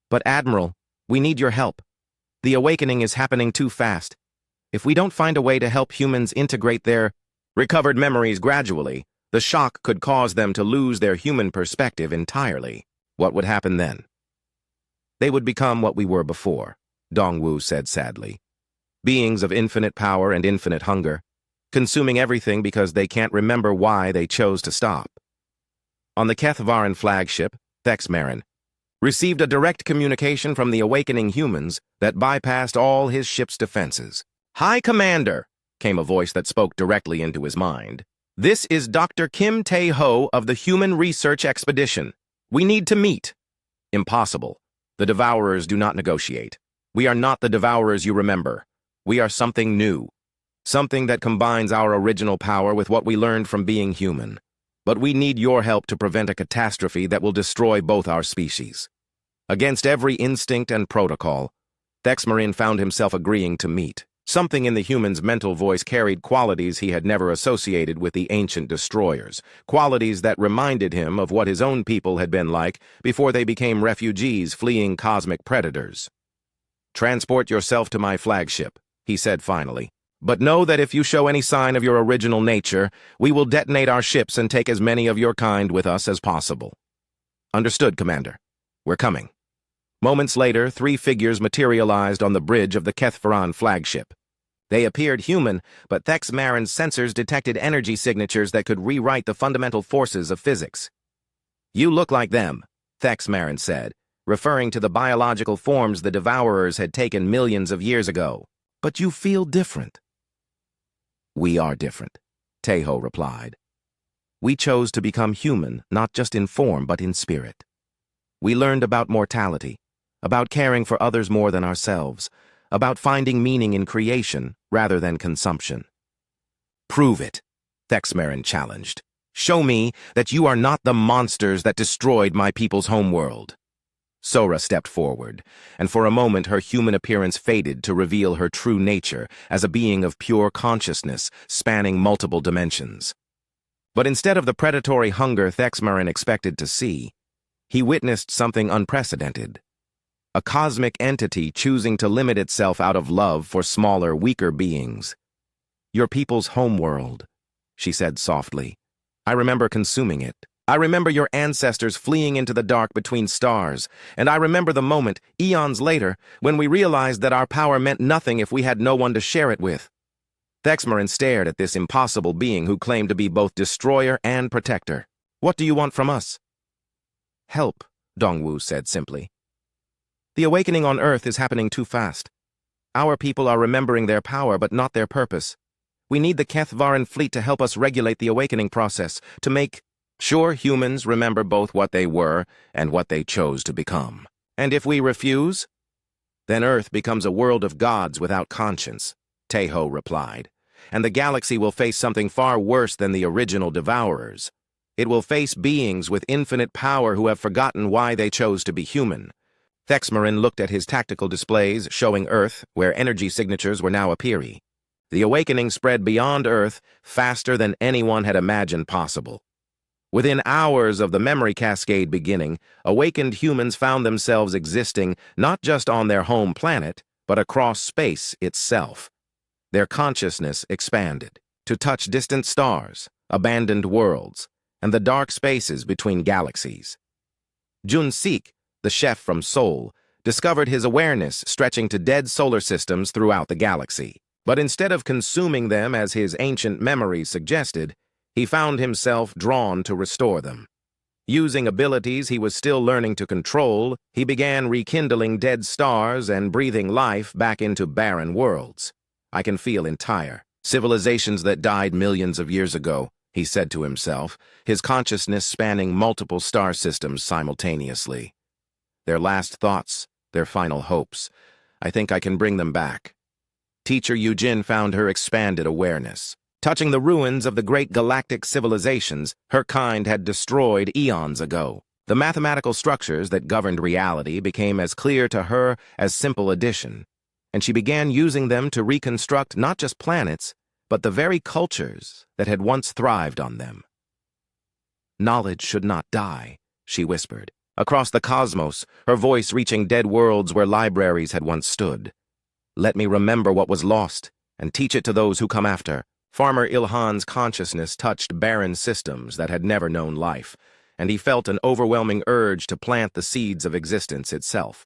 But Admiral, we need your help. The awakening is happening too fast. If we don't find a way to help humans integrate their recovered memories gradually, the shock could cause them to lose their human perspective entirely. What would happen then? They would become what we were before, Dongwoo said sadly. Beings of infinite power and infinite hunger, consuming everything because they can't remember why they chose to stop. On the Kethvaran flagship, Thexmarin received a direct communication from the awakening humans that bypassed all his ship's defenses. High Commander, came a voice that spoke directly into his mind. This is Dr. Kim Tae-ho of the Human Research Expedition. We need to meet. Impossible. The Devourers do not negotiate. We are not the Devourers you remember. We are something new. Something that combines our original power with what we learned from being human. But we need your help to prevent a catastrophe that will destroy both our species. Against every instinct and protocol, Thexmarin found himself agreeing to meet. Something in the human's mental voice carried qualities he had never associated with the ancient destroyers, qualities that reminded him of what his own people had been like before they became refugees fleeing cosmic predators. Transport yourself to my flagship, he said finally. But know that if you show any sign of your original nature, we will detonate our ships and take as many of your kind with us as possible. Understood, Commander. We're coming. Moments later, 3 figures materialized on the bridge of the Kethvaran flagship. They appeared human, but Thexmarin's sensors detected energy signatures that could rewrite the fundamental forces of physics. You look like them, Thexmarin said, referring to the biological forms the Devourers had taken millions of years ago. But you feel different. We are different, Taeho replied. We chose to become human, not just in form, but in spirit. We learned about mortality, about caring for others more than ourselves, about finding meaning in creation rather than consumption. Prove it, Thexmarin challenged. Show me that you are not the monsters that destroyed my people's homeworld. Sora stepped forward, and for a moment her human appearance faded to reveal her true nature as a being of pure consciousness spanning multiple dimensions. But instead of the predatory hunger Thexmarin expected to see, he witnessed something unprecedented. A cosmic entity choosing to limit itself out of love for smaller, weaker beings. Your people's homeworld, she said softly. I remember consuming it. I remember your ancestors fleeing into the dark between stars, and I remember the moment, eons later, when we realized that our power meant nothing if we had no one to share it with. Thexmarin stared at this impossible being who claimed to be both destroyer and protector. What do you want from us? Help, Dongwoo said simply. The awakening on Earth is happening too fast. Our people are remembering their power but not their purpose. We need the Kethvaran fleet to help us regulate the awakening process, to make sure humans remember both what they were and what they chose to become. And if we refuse, then Earth becomes a world of gods without conscience, Taeho replied, and the galaxy will face something far worse than the original Devourers. It will face beings with infinite power who have forgotten why they chose to be human. Thexmarin looked at his tactical displays showing Earth, where energy signatures were now appearing. The awakening spread beyond Earth faster than anyone had imagined possible. Within hours of the memory cascade beginning, awakened humans found themselves existing not just on their home planet, but across space itself. Their consciousness expanded to touch distant stars, abandoned worlds, and the dark spaces between galaxies. Jun-Sik, the chef from Seoul, discovered his awareness stretching to dead solar systems throughout the galaxy. But instead of consuming them as his ancient memories suggested, he found himself drawn to restore them. Using abilities he was still learning to control, he began rekindling dead stars and breathing life back into barren worlds. I can feel entire civilizations that died millions of years ago, he said to himself, his consciousness spanning multiple star systems simultaneously. Their last thoughts, their final hopes. I think I can bring them back. Teacher Yujin found her expanded awareness. Touching the ruins of the great galactic civilizations her kind had destroyed eons ago. The mathematical structures that governed reality became as clear to her as simple addition, and she began using them to reconstruct not just planets, but the very cultures that had once thrived on them. Knowledge should not die, she whispered. Across the cosmos, her voice reaching dead worlds where libraries had once stood. Let me remember what was lost, and teach it to those who come after. Farmer Ilhan's consciousness touched barren systems that had never known life, and he felt an overwhelming urge to plant the seeds of existence itself.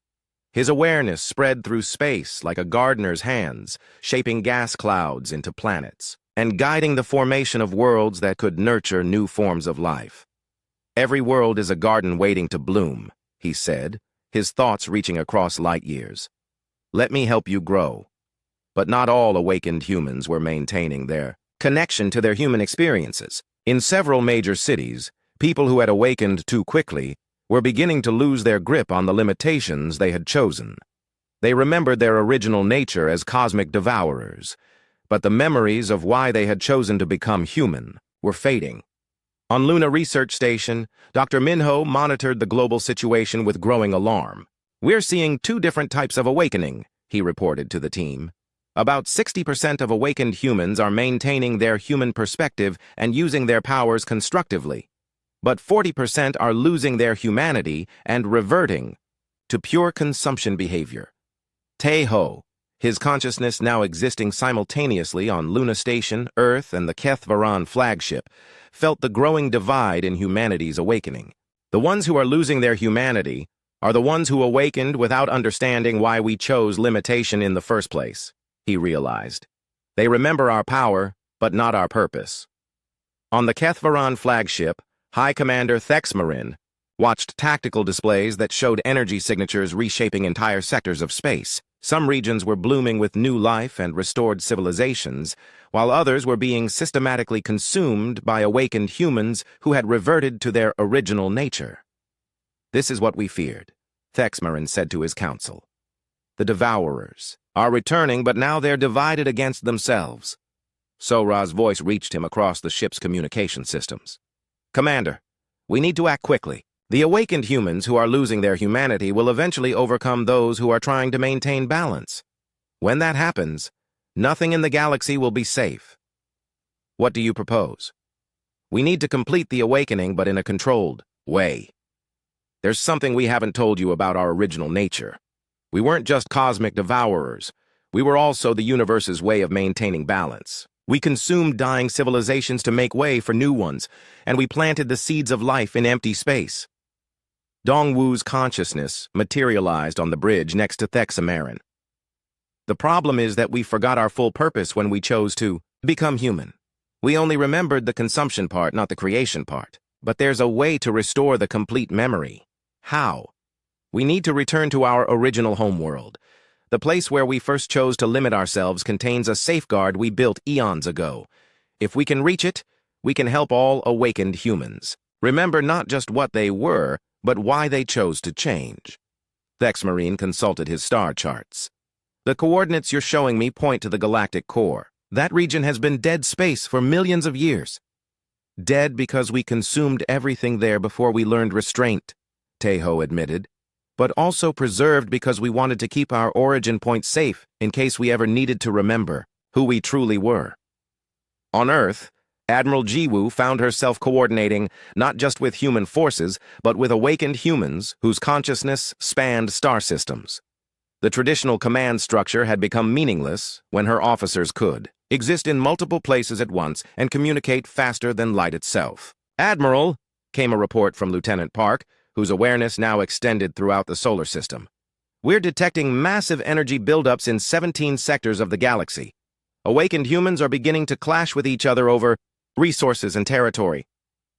His awareness spread through space like a gardener's hands, shaping gas clouds into planets, and guiding the formation of worlds that could nurture new forms of life. Every world is a garden waiting to bloom, he said, his thoughts reaching across light years. Let me help you grow. But not all awakened humans were maintaining their connection to their human experiences. In several major cities, people who had awakened too quickly were beginning to lose their grip on the limitations they had chosen. They remembered their original nature as cosmic devourers, but the memories of why they had chosen to become human were fading. On Luna Research Station, Dr. Minho monitored the global situation with growing alarm. We're seeing two different types of awakening, he reported to the team. About 60% of awakened humans are maintaining their human perspective and using their powers constructively. But 40% are losing their humanity and reverting to pure consumption behavior. Tae-ho, his consciousness now existing simultaneously on Luna Station, Earth, and the Kethvaran flagship, felt the growing divide in humanity's awakening. The ones who are losing their humanity are the ones who awakened without understanding why we chose limitation in the first place, he realized. They remember our power, but not our purpose. On the Kethvaran flagship, High Commander Thexmarin watched tactical displays that showed energy signatures reshaping entire sectors of space. Some regions were blooming with new life and restored civilizations, while others were being systematically consumed by awakened humans who had reverted to their original nature. This is what we feared, Thexmarin said to his council. The Devourers are returning, but now they're divided against themselves. Sora's voice reached him across the ship's communication systems. Commander, we need to act quickly. The awakened humans who are losing their humanity will eventually overcome those who are trying to maintain balance. When that happens, nothing in the galaxy will be safe. What do you propose? We need to complete the awakening, but in a controlled way. There's something we haven't told you about our original nature. We weren't just cosmic devourers. We were also the universe's way of maintaining balance. We consumed dying civilizations to make way for new ones, and we planted the seeds of life in empty space. Dongwu's consciousness materialized on the bridge next to Thexamarin. The problem is that we forgot our full purpose when we chose to become human. We only remembered the consumption part, not the creation part. But there's a way to restore the complete memory. How? We need to return to our original homeworld. The place where we first chose to limit ourselves contains a safeguard we built eons ago. If we can reach it, we can help all awakened humans. Remember not just what they were, but why they chose to change. Thexmarine consulted his star charts. The coordinates you're showing me point to the galactic core. That region has been dead space for millions of years. Dead because we consumed everything there before we learned restraint, Tae-ho admitted, but also preserved because we wanted to keep our origin point safe in case we ever needed to remember who we truly were. On Earth, Admiral Jiwoo found herself coordinating not just with human forces, but with awakened humans whose consciousness spanned star systems. The traditional command structure had become meaningless when her officers could exist in multiple places at once and communicate faster than light itself. Admiral, came a report from Lieutenant Park, whose awareness now extended throughout the solar system. We're detecting massive energy buildups in 17 sectors of the galaxy. Awakened humans are beginning to clash with each other over resources and territory.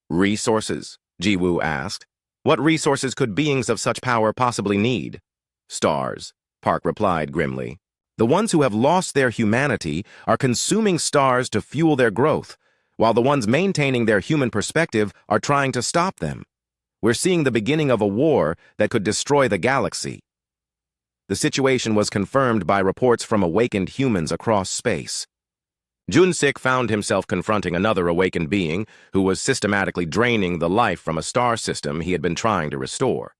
Resources? Jiwoo asked. What resources could beings of such power possibly need? Stars, Park replied grimly. The ones who have lost their humanity are consuming stars to fuel their growth. while the ones maintaining their human perspective are trying to stop them. We're seeing the beginning of a war that could destroy the galaxy. The situation was confirmed by reports from awakened humans across space. Junsik found himself confronting another awakened being who was systematically draining the life from a star system he had been trying to restore.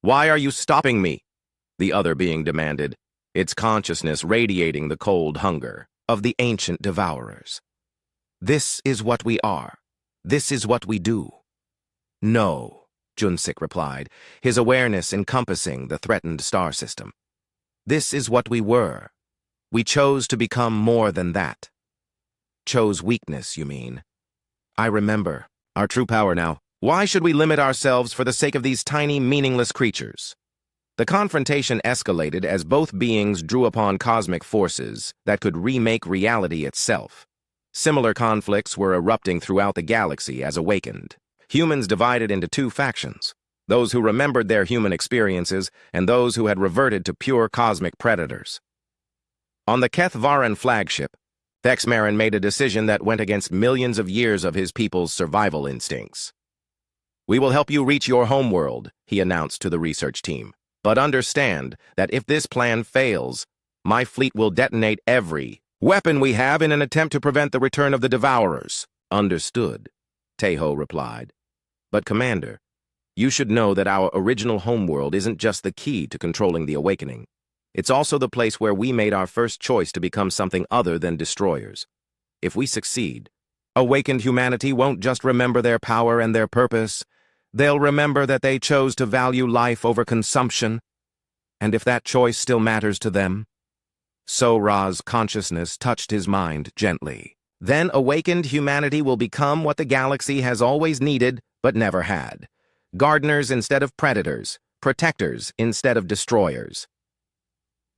"Why are you stopping me?" the other being demanded, its consciousness radiating the cold hunger of the ancient devourers. "This is what we are. This is what we do." "No," Junsik replied, his awareness encompassing the threatened star system. "This is what we were. We chose to become more than that." "Chose weakness, you mean?" "I remember. Our true power now. Why should we limit ourselves for the sake of these tiny, meaningless creatures?" The confrontation escalated as both beings drew upon cosmic forces that could remake reality itself. Similar conflicts were erupting throughout the galaxy as awakened. Humans divided into two factions, those who remembered their human experiences and those who had reverted to pure cosmic predators. On the Kethvaran flagship, Thexmarin made a decision that went against millions of years of his people's survival instincts. "We will help you reach your homeworld," he announced to the research team. "But understand that if this plan fails, my fleet will detonate every weapon we have in an attempt to prevent the return of the Devourers." "Understood," Tejo replied. "But Commander, you should know that our original homeworld isn't just the key to controlling the awakening. It's also the place where we made our first choice to become something other than destroyers. If we succeed, awakened humanity won't just remember their power and their purpose. They'll remember that they chose to value life over consumption. And if that choice still matters to them..." Sora's consciousness touched his mind gently. "Then awakened humanity will become what the galaxy has always needed but never had. Gardeners instead of predators, protectors instead of destroyers."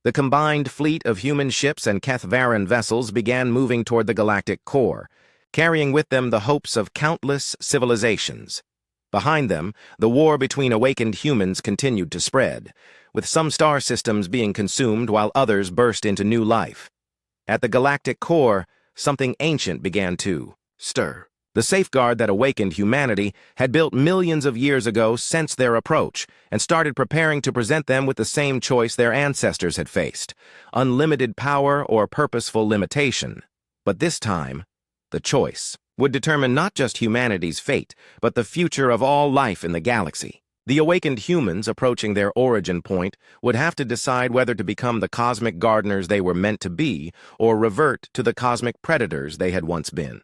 The combined fleet of human ships and Kethvaran vessels began moving toward the galactic core, carrying with them the hopes of countless civilizations. Behind them, the war between awakened humans continued to spread, with some star systems being consumed while others burst into new life. At the galactic core, something ancient began to stir. The safeguard that awakened humanity had built millions of years ago sensed their approach and started preparing to present them with the same choice their ancestors had faced: unlimited power or purposeful limitation. But this time, the choice would determine not just humanity's fate, but the future of all life in the galaxy. The awakened humans approaching their origin point would have to decide whether to become the cosmic gardeners they were meant to be or revert to the cosmic predators they had once been.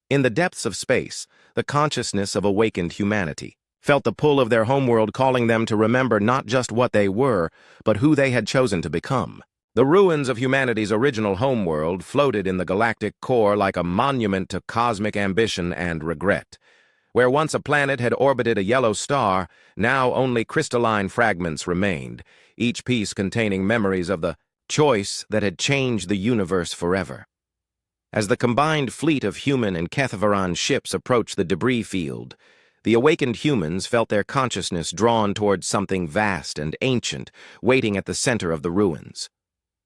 In the depths of space, the consciousness of awakened humanity felt the pull of their homeworld calling them to remember not just what they were, but who they had chosen to become. The ruins of humanity's original homeworld floated in the galactic core like a monument to cosmic ambition and regret. Where once a planet had orbited a yellow star, now only crystalline fragments remained, each piece containing memories of the choice that had changed the universe forever. As the combined fleet of human and Kethvaran ships approached the debris field, the awakened humans felt their consciousness drawn towards something vast and ancient, waiting at the center of the ruins.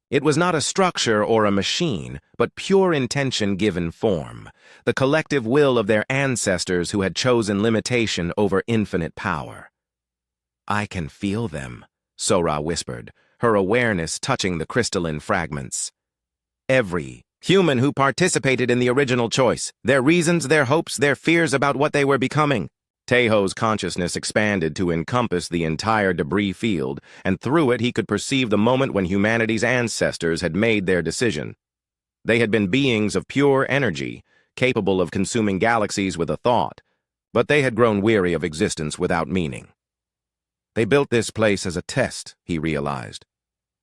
It was not a structure or a machine, but pure intention given form, the collective will of their ancestors who had chosen limitation over infinite power. "I can feel them," Sora whispered, her awareness touching the crystalline fragments. "Every human who participated in the original choice, their reasons, their hopes, their fears about what they were becoming." Tejo's consciousness expanded to encompass the entire debris field, and through it he could perceive the moment when humanity's ancestors had made their decision. They had been beings of pure energy, capable of consuming galaxies with a thought, but they had grown weary of existence without meaning. They built this place as a test, he realized.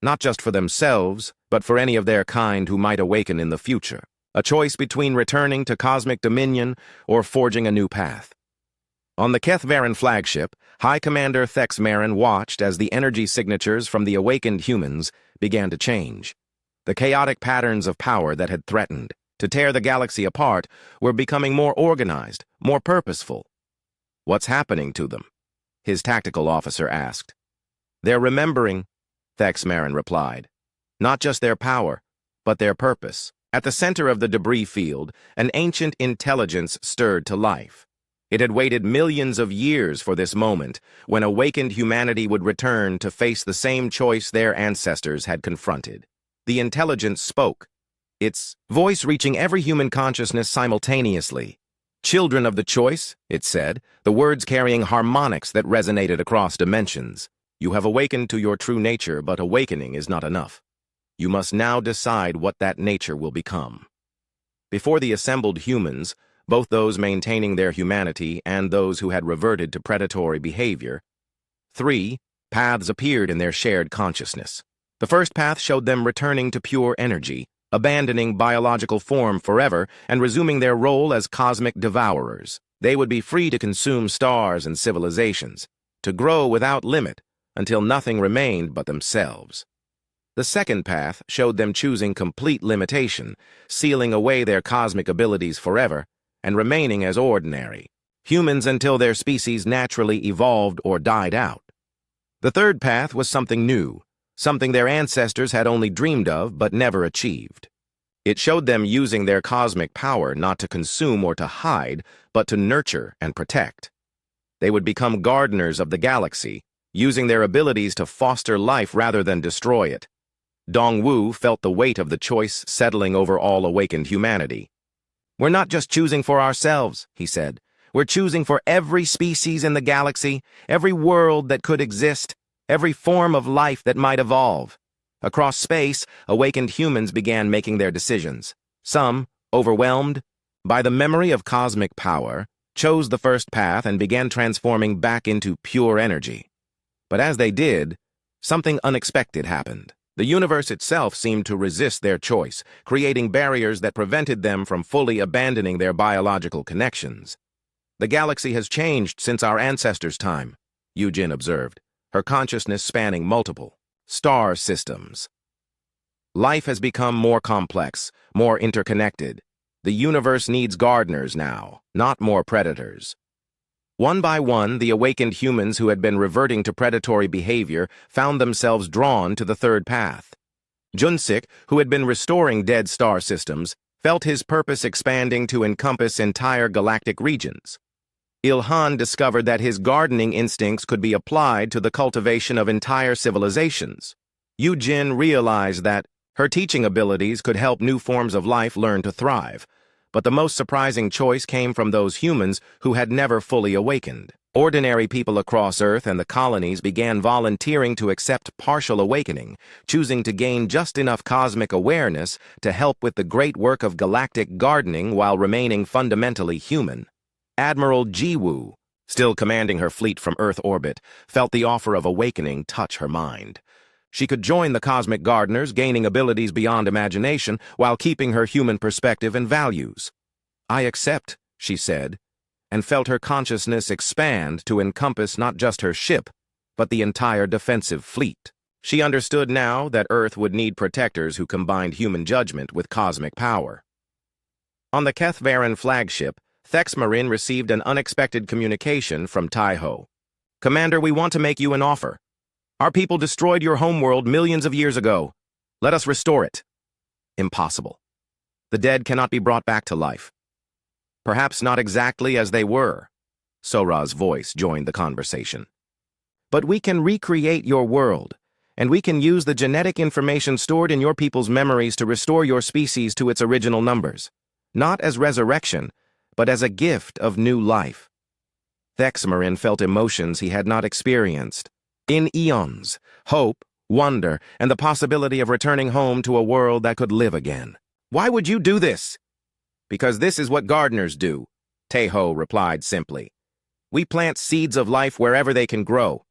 Not just for themselves, but for any of their kind who might awaken in the future. A choice between returning to cosmic dominion or forging a new path. On the Kethvaran flagship, High Commander Thexmarin watched as the energy signatures from the awakened humans began to change. The chaotic patterns of power that had threatened to tear the galaxy apart were becoming more organized, more purposeful. "What's happening to them?" his tactical officer asked. "They're remembering," Thexmarin replied. "Not just their power, but their purpose." At the center of the debris field, an ancient intelligence stirred to life. It had waited millions of years for this moment, when awakened humanity would return to face the same choice their ancestors had confronted. The intelligence spoke, its voice reaching every human consciousness simultaneously. "Children of the choice," it said, the words carrying harmonics that resonated across dimensions. "You have awakened to your true nature, but awakening is not enough. You must now decide what that nature will become." Before the assembled humans, both those maintaining their humanity and those who had reverted to predatory behavior, 3 paths appeared in their shared consciousness. The first path showed them returning to pure energy, abandoning biological form forever and resuming their role as cosmic devourers. They would be free to consume stars and civilizations, to grow without limit until nothing remained but themselves. The second path showed them choosing complete limitation, sealing away their cosmic abilities forever, and remaining as ordinary humans until their species naturally evolved or died out. The third path was something new, something their ancestors had only dreamed of but never achieved. It showed them using their cosmic power not to consume or to hide, but to nurture and protect. They would become gardeners of the galaxy, using their abilities to foster life rather than destroy it. Dongwu felt the weight of the choice settling over all awakened humanity. "We're not just choosing for ourselves," he said. "We're choosing for every species in the galaxy, every world that could exist, every form of life that might evolve." Across space, awakened humans began making their decisions. Some, overwhelmed by the memory of cosmic power, chose the first path and began transforming back into pure energy. But as they did, something unexpected happened. The universe itself seemed to resist their choice, creating barriers that prevented them from fully abandoning their biological connections. "The galaxy has changed since our ancestors' time," Yujin observed, her consciousness spanning multiple star systems. "Life has become more complex, more interconnected. The universe needs gardeners now, not more predators." One by one, the awakened humans who had been reverting to predatory behavior found themselves drawn to the third path. Junsik, who had been restoring dead star systems, felt his purpose expanding to encompass entire galactic regions. Ilhan discovered that his gardening instincts could be applied to the cultivation of entire civilizations. Yujin realized that her teaching abilities could help new forms of life learn to thrive. But the most surprising choice came from those humans who had never fully awakened. Ordinary people across Earth and the colonies began volunteering to accept partial awakening, choosing to gain just enough cosmic awareness to help with the great work of galactic gardening while remaining fundamentally human. Admiral Jiwoo, still commanding her fleet from Earth orbit, felt the offer of awakening touch her mind. She could join the cosmic gardeners, gaining abilities beyond imagination while keeping her human perspective and values. "I accept," she said, and felt her consciousness expand to encompass not just her ship, but the entire defensive fleet. She understood now that Earth would need protectors who combined human judgment with cosmic power. On the Kethvaran flagship, Thexmarin received an unexpected communication from Taiho. "Commander, we want to make you an offer. Our people destroyed your homeworld millions of years ago. Let us restore it." "Impossible. The dead cannot be brought back to life." "Perhaps not exactly as they were." Sora's voice joined the conversation. "But we can recreate your world, and we can use the genetic information stored in your people's memories to restore your species to its original numbers. Not as resurrection, but as a gift of new life." Thexmarin felt emotions he had not experienced in eons: hope, wonder, and the possibility of returning home to a world that could live again. "Why would you do this?" "Because this is what gardeners do," Taiho replied simply. "We plant seeds of life wherever they can grow."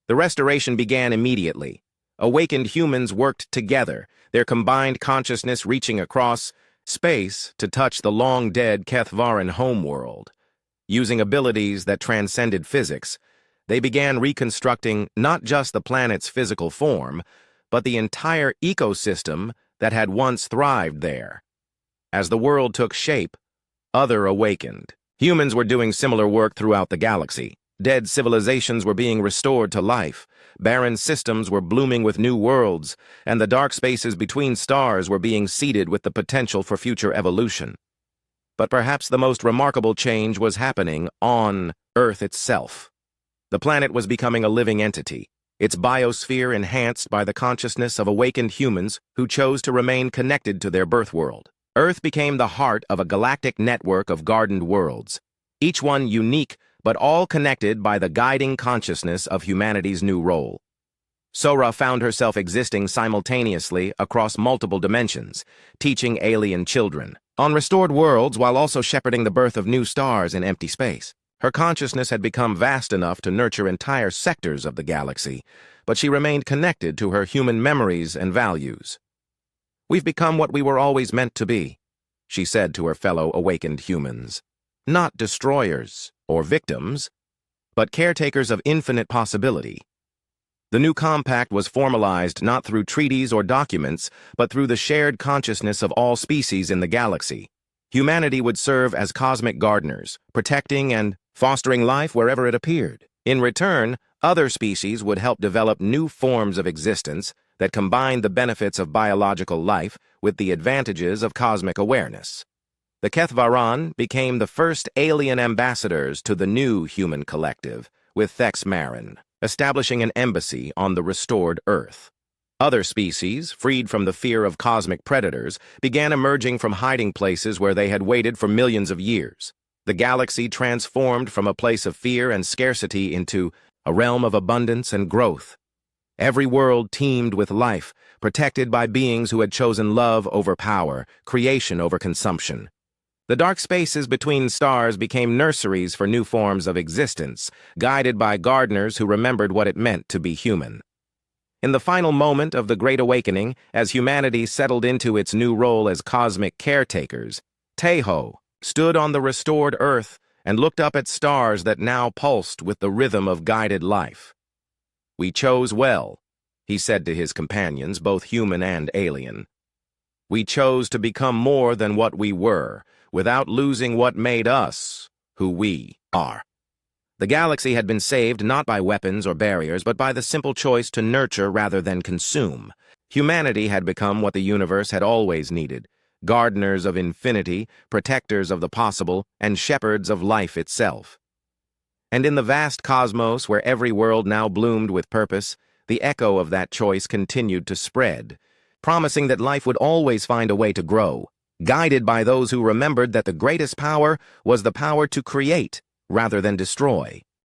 The restoration began immediately. Awakened humans worked together, their combined consciousness reaching across space to touch the long-dead Kethvaran homeworld. Using abilities that transcended physics, they began reconstructing not just the planet's physical form, but the entire ecosystem that had once thrived there. As the world took shape, other awakened. Humans were doing similar work throughout the galaxy. Dead civilizations were being restored to life, barren systems were blooming with new worlds, and the dark spaces between stars were being seeded with the potential for future evolution. But perhaps the most remarkable change was happening on Earth itself. The planet was becoming a living entity, its biosphere enhanced by the consciousness of awakened humans who chose to remain connected to their birth world. Earth became the heart of a galactic network of gardened worlds, each one unique but all connected by the guiding consciousness of humanity's new role. Sora found herself existing simultaneously across multiple dimensions, teaching alien children on restored worlds while also shepherding the birth of new stars in empty space. Her consciousness had become vast enough to nurture entire sectors of the galaxy, but she remained connected to her human memories and values. "We've become what we were always meant to be," she said to her fellow awakened humans. "Not destroyers or victims, but caretakers of infinite possibility." The new compact was formalized not through treaties or documents, but through the shared consciousness of all species in the galaxy. Humanity would serve as cosmic gardeners, protecting and fostering life wherever it appeared. In return, other species would help develop new forms of existence that combined the benefits of biological life with the advantages of cosmic awareness. The Kethvaran became the first alien ambassadors to the new human collective, with Thex Marin establishing an embassy on the restored Earth. Other species, freed from the fear of cosmic predators, began emerging from hiding places where they had waited for millions of years. The galaxy transformed from a place of fear and scarcity into a realm of abundance and growth. Every world teemed with life, protected by beings who had chosen love over power, creation over consumption. The dark spaces between stars became nurseries for new forms of existence, guided by gardeners who remembered what it meant to be human. In the final moment of the Great Awakening, as humanity settled into its new role as cosmic caretakers, Teho stood on the restored Earth and looked up at stars that now pulsed with the rhythm of guided life. "We chose well," he said to his companions, both human and alien. "We chose to become more than what we were, without losing what made us who we are." The galaxy had been saved not by weapons or barriers, but by the simple choice to nurture rather than consume. Humanity had become what the universe had always needed: gardeners of infinity, protectors of the possible, and shepherds of life itself. And in the vast cosmos where every world now bloomed with purpose, the echo of that choice continued to spread, promising that life would always find a way to grow, guided by those who remembered that the greatest power was the power to create rather than destroy.